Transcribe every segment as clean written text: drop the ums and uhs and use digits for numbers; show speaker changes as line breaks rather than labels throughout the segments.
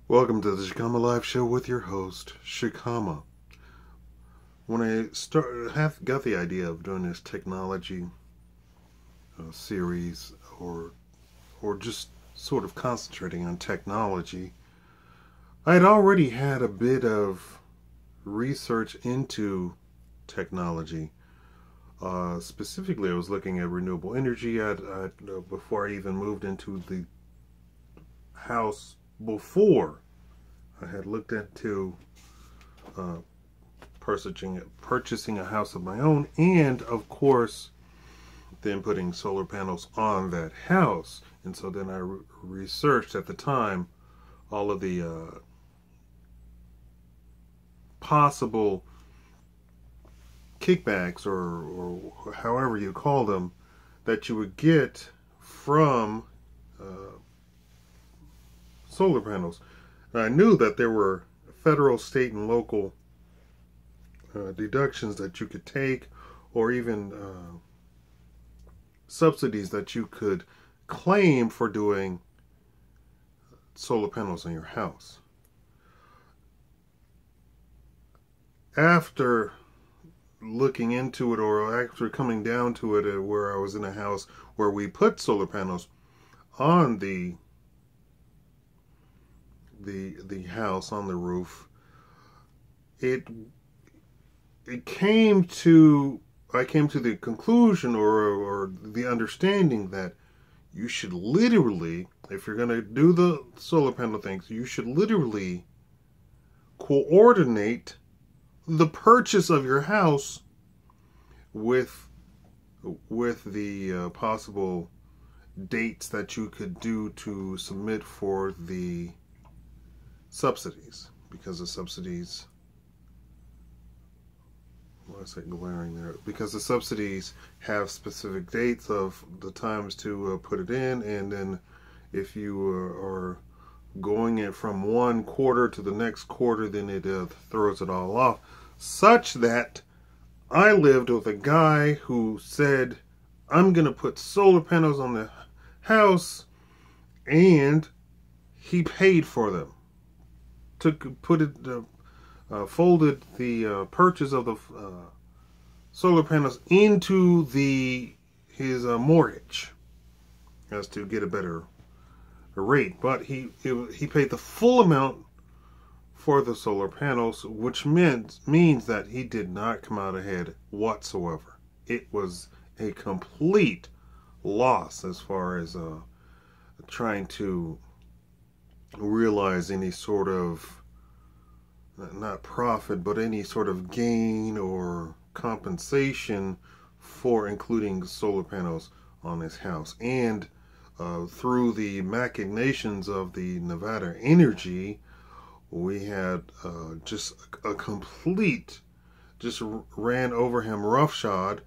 Welcome to the Shakaama Live Show with your host, Shakaama. When I got the idea of doing this technology series, or just sort of concentrating on technology, I had already had a bit of research into technology. Specifically, I was looking at renewable energy. Before I even moved into the house. Before I had looked into purchasing a house of my own, and of course then putting solar panels on that house. And so then I researched at the time all of the possible kickbacks, or however you call them, that you would get from solar panels. And I knew that there were federal, state, and local deductions that you could take, or even subsidies that you could claim for doing solar panels on your house. After looking into it, or actually coming down to it, where I was in a house where we put solar panels on the house, on the roof, I came to the conclusion, or the understanding, that you should literally, if you're going to do the solar panel things, you should literally coordinate the purchase of your house with the possible dates that you could do to submit for the subsidies, because the subsidies, why is it glaring there? Because the subsidies have specific dates of the times to put it in, and then if you are going it from one quarter to the next quarter, then it throws it all off. Such that I lived with a guy who said, I'm going to put solar panels on the house, and he paid for them. Folded the purchase of the solar panels into his mortgage, as to get a better rate. But he paid the full amount for the solar panels, which means that he did not come out ahead whatsoever. It was a complete loss as far as trying to realize any sort of, not profit, but any sort of gain or compensation for including solar panels on his house. And through the machinations of the Nevada Energy, we had just a complete, just ran over him roughshod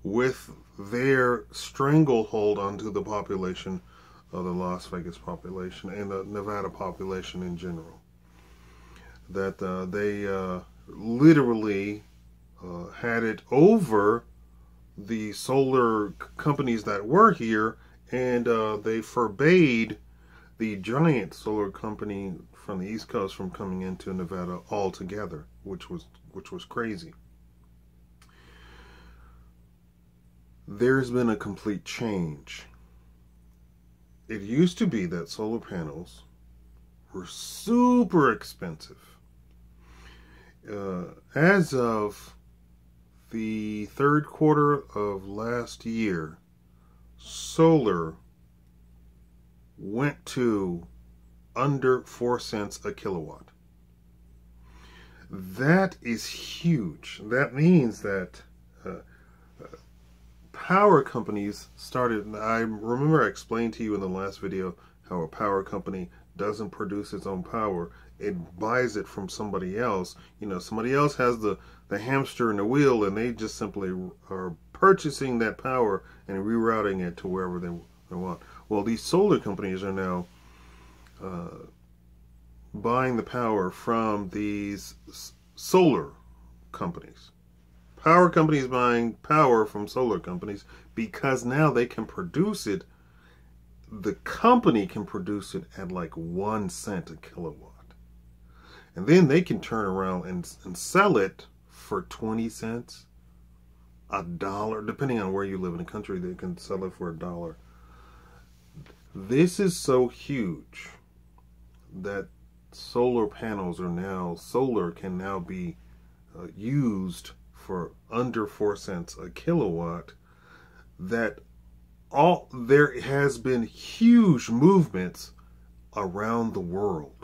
with their stranglehold onto the population of the Las Vegas population and the Nevada population in general. That they literally had it over the solar companies that were here, and they forbade the giant solar company from the East Coast from coming into Nevada altogether, which was crazy. There's been a complete change. It used to be that solar panels were super expensive. As of the third quarter of last year, solar went to under 4 cents a kilowatt. That is huge. That means that power companies started. I remember I explained to you in the last video how a power company doesn't produce its own power. It buys it from somebody else. You know, somebody else has the hamster and the wheel, and they just simply are purchasing that power and rerouting it to wherever they want. Well, these solar companies are now buying the power from these solar companies. Power companies buying power from solar companies, because now they can produce it. The company can produce it at like 1 cent a kilowatt. And then they can turn around and sell it for 20 cents, a dollar, depending on where you live in the country, they can sell it for a dollar. This is so huge that solar can now be used for under 4 cents a kilowatt, that there has been huge movements around the world.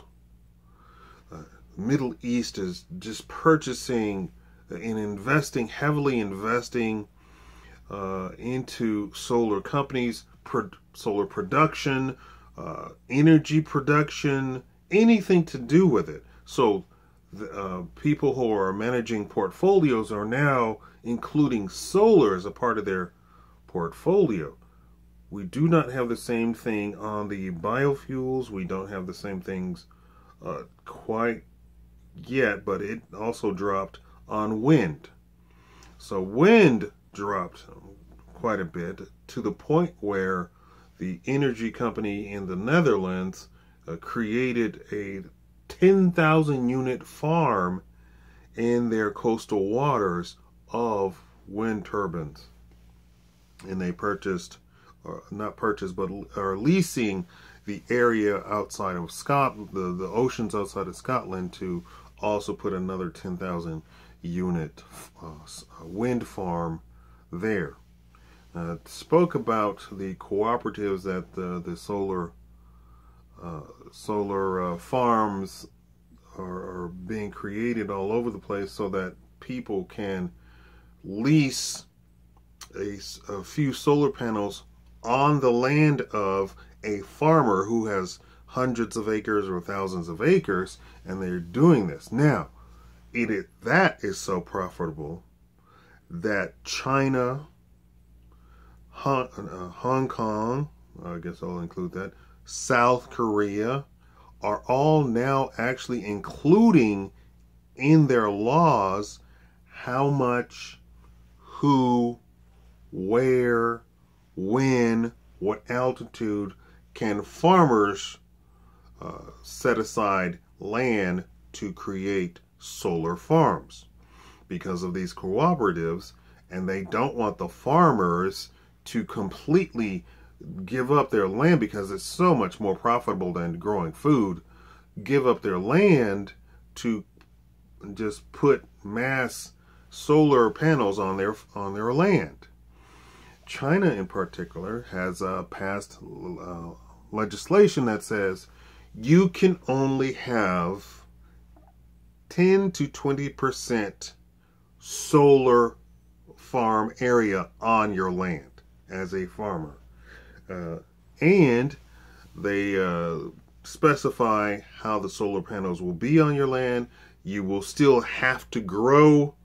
Middle East is just purchasing and heavily investing into solar companies, solar production, energy production, anything to do with it. So people who are managing portfolios are now including solar as a part of their portfolio. We do not have the same thing on the biofuels. We don't have the same things quite yet, but it also dropped on wind. So wind dropped quite a bit, to the point where the energy company in the Netherlands created a 10,000 unit farm in their coastal waters of wind turbines. And they are leasing the area outside of Scotland, the oceans outside of Scotland, to also put another 10,000 unit wind farm there. Spoke about the cooperatives that the solar farms are being created all over the place, so that people can lease a few solar panels on the land of a farmer who has hundreds of acres or thousands of acres, and they're doing this. Now, that is so profitable that China, Hong Kong, I guess I'll include that, South Korea, are all now actually including in their laws how much, who, where, when, what altitude can farmers set aside land to create solar farms, because of these cooperatives. And they don't want the farmers to completely give up their land, because it's so much more profitable than growing food. Give up their land to just put mass solar panels on their land. China in particular has passed legislation that says you can only have 10 to 20% solar farm area on your land as a farmer. And they specify how the solar panels will be on your land. You will still have to grow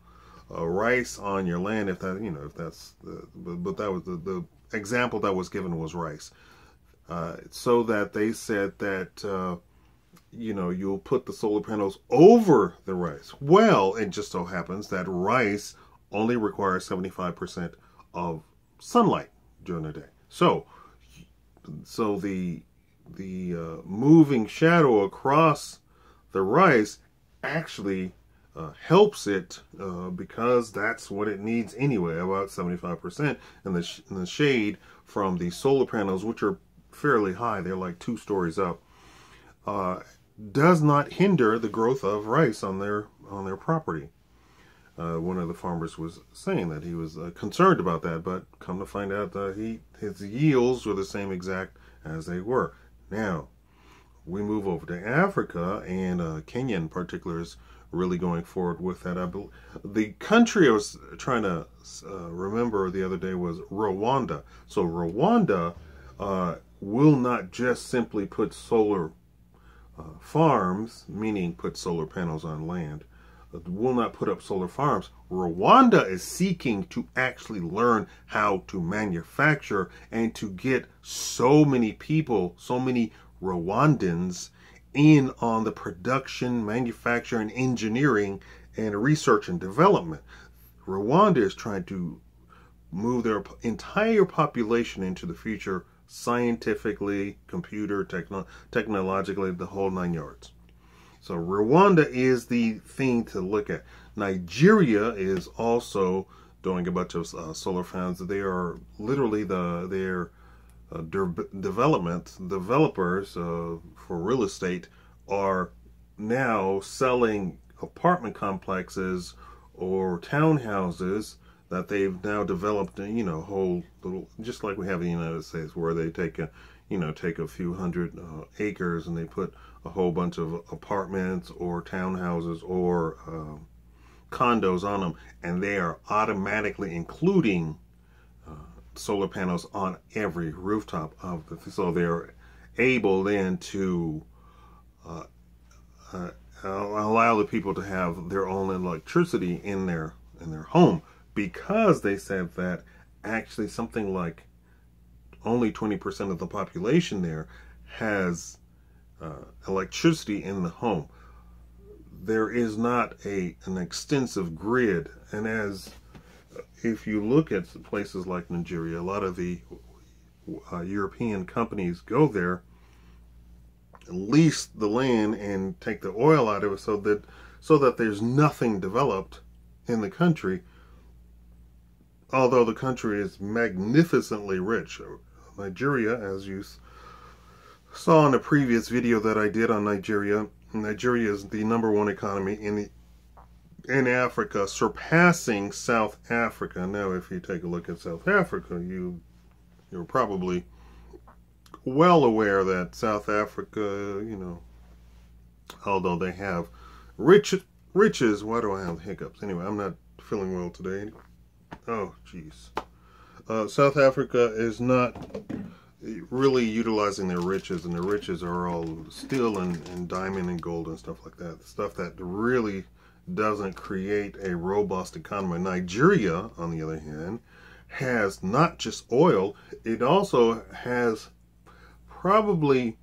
rice on your land, if that's but that was the example that was given was rice. So that they said that you'll put the solar panels over the rice. Well, it just so happens that rice only requires 75% of sunlight during the day. So the moving shadow across the rice actually helps it, because that's what it needs anyway, about 75%. And the shade from the solar panels, which are fairly high, they're like 2 stories up, does not hinder the growth of rice on their property. One of the farmers was saying that he was concerned about that, but come to find out his yields were the same exact as they were. Now, we move over to Africa, and Kenya in particular is really going forward with that. The country I was trying to remember the other day was Rwanda. So Rwanda will not just simply put solar farms, meaning put solar panels on land, will not put up solar farms. Rwanda is seeking to actually learn how to manufacture, and to get so many people, so many Rwandans in on the production, manufacturing, engineering, and research and development. Rwanda is trying to move their entire population into the future, scientifically, computer, technologically, the whole 9 yards. So Rwanda is the thing to look at. Nigeria is also doing a bunch of solar farms. They are literally their developers for real estate are now selling apartment complexes or townhouses that they've now developed, whole little, just like we have in the United States, where they take a few hundred acres and they put a whole bunch of apartments or townhouses or condos on them, and they are automatically including solar panels on every rooftop of so they're able then to allow the people to have their own electricity in their home, because they said that actually something like only 20% of the population there has electricity in the home. There is not an extensive grid, and if you look at places like Nigeria, a lot of the European companies go there, lease the land, and take the oil out of it, so that there's nothing developed in the country. Although the country is magnificently rich, Nigeria, as you saw in the previous video that I did on Nigeria, Nigeria is the #1 economy in Africa, surpassing South Africa. Now, if you take a look at South Africa, you're probably well aware that South Africa, although they have riches. Why do I have hiccups? Anyway, I'm not feeling well today. Oh, jeez. South Africa is not really utilizing their riches, and their riches are all steel and diamond and gold and stuff like that. Stuff that really doesn't create a robust economy. Nigeria, on the other hand, has not just oil, it also has probably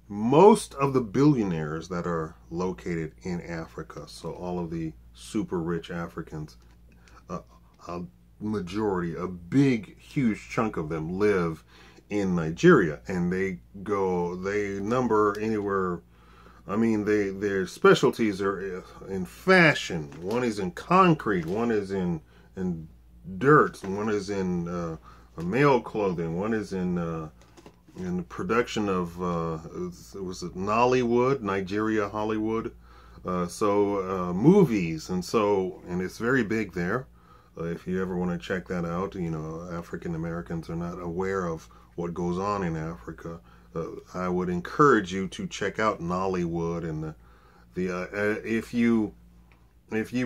most of the billionaires that are located in Africa. So all of the super rich Africans, a majority, a big, huge chunk of them live in Nigeria, and they number anywhere. I mean, their specialties are in fashion. One is in concrete. One is in dirt. One is in male clothing. One is in the production of was it Nollywood, Nigeria, Hollywood. Movies, and it's very big there. If you ever want to check that out, African Americans are not aware of what goes on in Africa. I would encourage you to check out Nollywood, and if you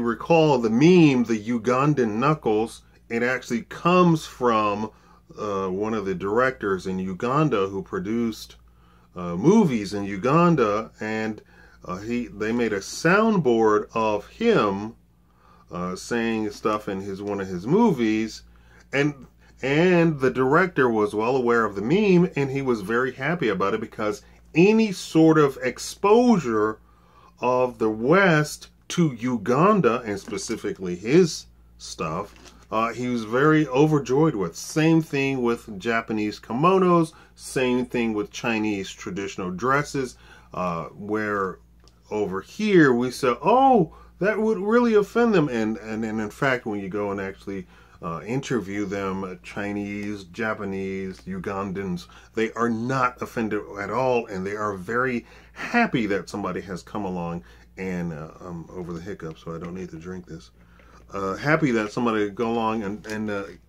recall the meme, the Ugandan Knuckles, it actually comes from one of the directors in Uganda who produced movies in Uganda, and they made a soundboard of him saying stuff in one of his movies, and the director was well aware of the meme, and he was very happy about it, because any sort of exposure of the West to Uganda, and specifically his stuff, he was very overjoyed with. Same thing with Japanese kimonos, same thing with Chinese traditional dresses, where over here we say, oh, that would really offend them. And in fact, when you go and actually interview them, Chinese, Japanese, Ugandans, they are not offended at all, and they are very happy that somebody has come along, and I'm over the hiccup, so I don't need to drink this. Happy that somebody go along and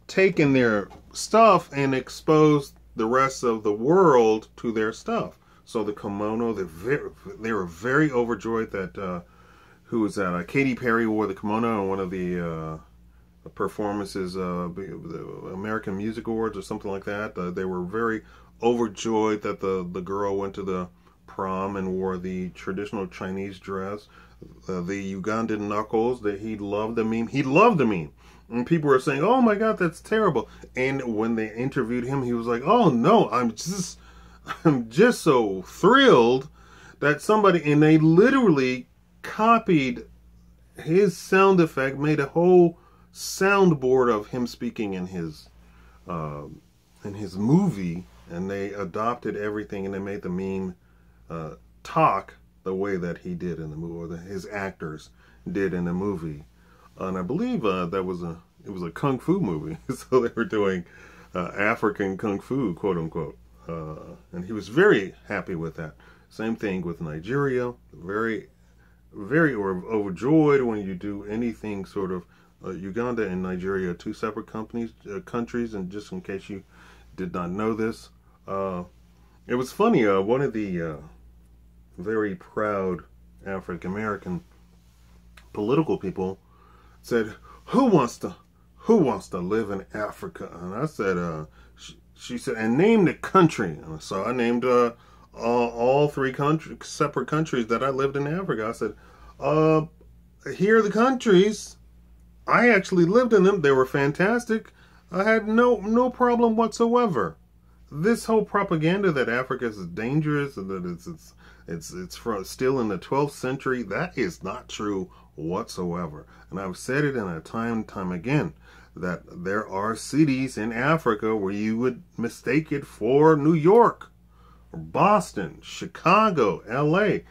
taken their stuff and expose the rest of the world to their stuff. So the kimono, they were very overjoyed that who was that? Katy Perry wore the kimono in one of the performances, the American Music Awards or something like that. They were very overjoyed that the girl went to the prom and wore the traditional Chinese dress. The Ugandan Knuckles, that he loved the meme. He loved the meme. And people were saying, oh my God, that's terrible. And when they interviewed him, he was like, oh no, I'm just so thrilled that somebody, and they literally copied his sound effect, made a whole soundboard of him speaking in his movie, and they adopted everything, and they made the meme talk the way that he did in the movie, or his actors did in the movie. And I believe it was a kung fu movie, so they were doing African kung fu, quote unquote, and he was very happy with that. Same thing with Nigeria, very, very overjoyed when you do anything sort of Uganda and Nigeria, two separate countries, and just in case you did not know this, it was funny. One of the very proud African American political people said, "Who wants to live in Africa?" And I said, she said, "And name the country." And so I named all three separate countries that I lived in Africa. I said, "Here are the countries. I actually lived in them. They were fantastic. I had no problem whatsoever." This whole propaganda that Africa is dangerous and that it's still in the 12th century, that is not true whatsoever. And I've said it in a time again, that there are cities in Africa where you would mistake it for New York, or Boston, Chicago, LA,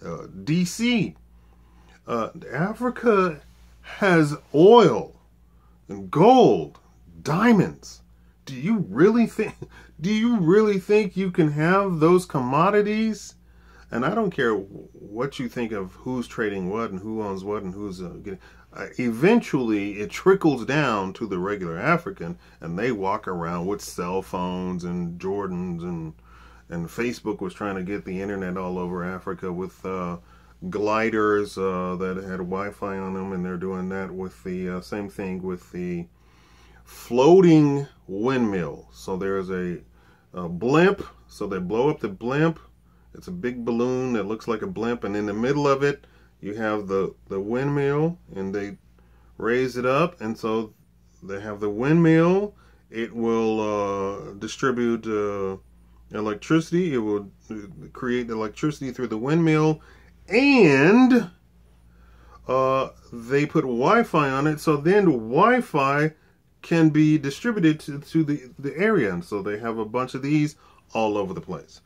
DC. Africa has oil and gold, diamonds. Do you really think you can have those commodities? And I don't care what you think of who's trading what and who owns what and who's getting. Eventually, it trickles down to the regular African, and they walk around with cell phones and Jordans, and Facebook was trying to get the internet all over Africa with gliders that had Wi-Fi on them, and they're doing that with the same thing with the floating windmill. So there's a blimp, so they blow up the blimp. It's a big balloon that looks like a blimp, and in the middle of it you have the windmill, and they raise it up, and so they have the windmill. It will distribute electricity. It will create electricity through the windmill, and they put Wi-Fi on it, so then Wi-Fi can be distributed to the area, and so they have a bunch of these all over the place.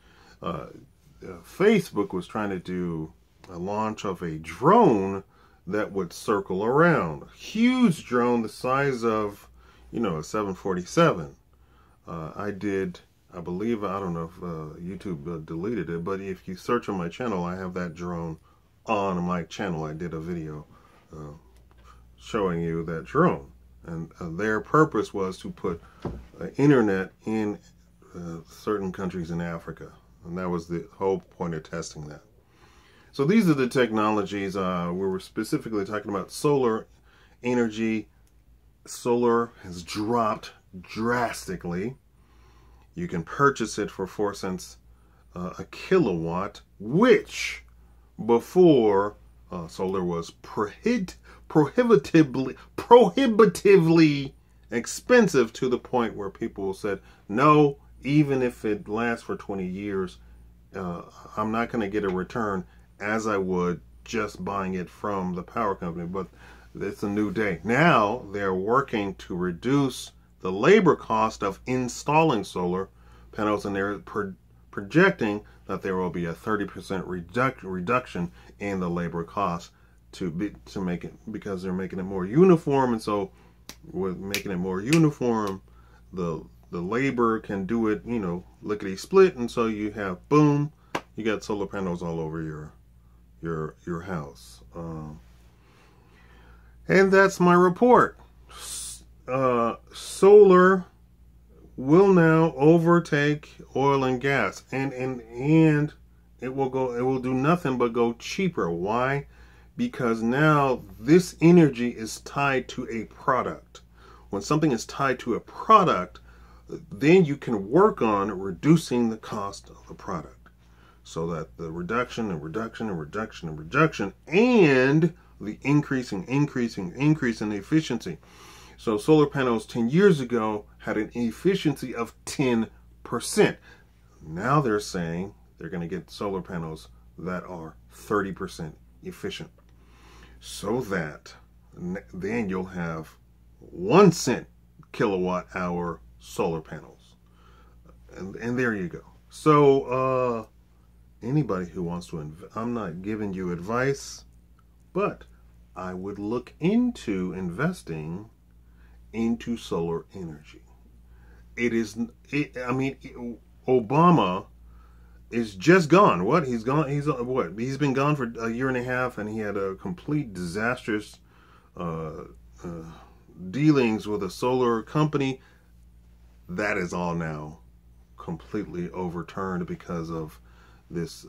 Facebook was trying to do a launch of a drone that would circle around. A huge drone the size of, a 747. I believe, I don't know if YouTube deleted it, but if you search on my channel, I have that drone on my channel. I did a video showing you that drone. And their purpose was to put internet in certain countries in Africa. And that was the whole point of testing that. So these are the technologies. We were specifically talking about solar energy. Solar has dropped drastically. You can purchase it for 4 cents a kilowatt, which before solar was prohibitively expensive, to the point where people said, no, even if it lasts for 20 years, I'm not going to get a return as I would just buying it from the power company. But it's a new day. Now they're working to reduce the labor cost of installing solar panels, and they're projecting that there will be a 30% reduction in the labor cost to make it, because they're making it more uniform. And so with making it more uniform, the labor can do it, lickety split, and so you have, boom, you got solar panels all over your house. And that's my report. Solar will now overtake oil and gas, and it will do nothing but go cheaper. Why? Because now this energy is tied to a product. When something is tied to a product, then you can work on reducing the cost of the product, so that the reduction and the increase in the efficiency. So solar panels 10 years ago had an efficiency of 10%. Now they're saying they're going to get solar panels that are 30% efficient, so that then you'll have 1 cent kilowatt hour solar panels. And there you go. So anybody who wants to I'm not giving you advice, but I would look into investing into solar energy. Obama is just gone. What? He's gone. He's been gone for a year and a half, and he had a complete disastrous dealings with a solar company. That is all now completely overturned because of this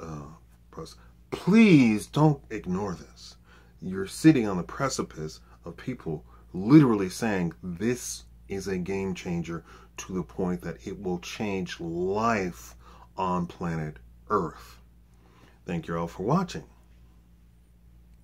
process. Please don't ignore this. You're sitting on the precipice of people literally saying this is a game changer to the point that it will change life on planet Earth. Thank you all for watching.